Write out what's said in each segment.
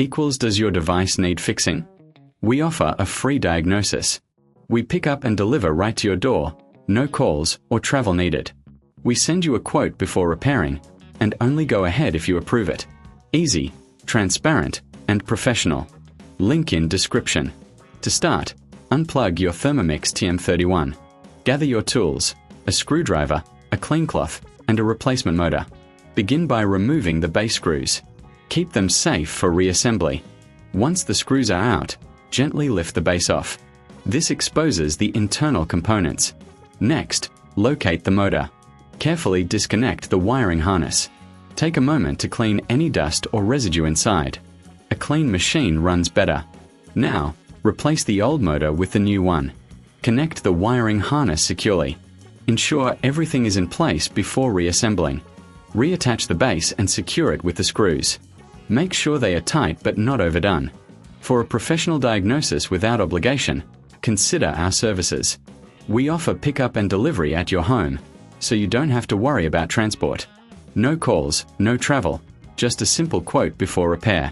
equals does your device need fixing? We offer a free diagnosis. We pick up and deliver right to your door, no calls or travel needed. We send you a quote before repairing, and only go ahead if you approve it. Easy, transparent, and professional. Link in description. To start, unplug your Thermomix TM31. Gather your tools, a screwdriver, a clean cloth, and a replacement motor. Begin by removing the base screws. Keep them safe for reassembly. Once the screws are out, gently lift the base off. This exposes the internal components. Next, locate the motor. Carefully disconnect the wiring harness. Take a moment to clean any dust or residue inside. A clean machine runs better. Now, replace the old motor with the new one. Connect the wiring harness securely. Ensure everything is in place before reassembling. Reattach the base and secure it with the screws. Make sure they are tight but not overdone. For a professional diagnosis without obligation, consider our services. We offer pickup and delivery at your home, so you don't have to worry about transport. No calls, no travel, just a simple quote before repair.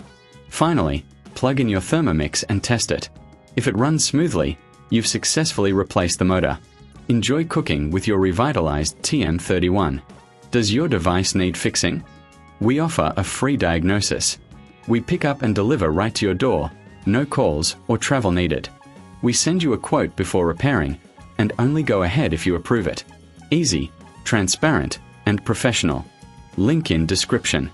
Finally, plug in your Thermomix and test it. If it runs smoothly, you've successfully replaced the motor. Enjoy cooking with your revitalized TM31. Does your device need fixing? We offer a free diagnosis. We pick up and deliver right to your door, no calls or travel needed. We send you a quote before repairing, and only go ahead if you approve it. Easy, transparent, and professional. Link in description.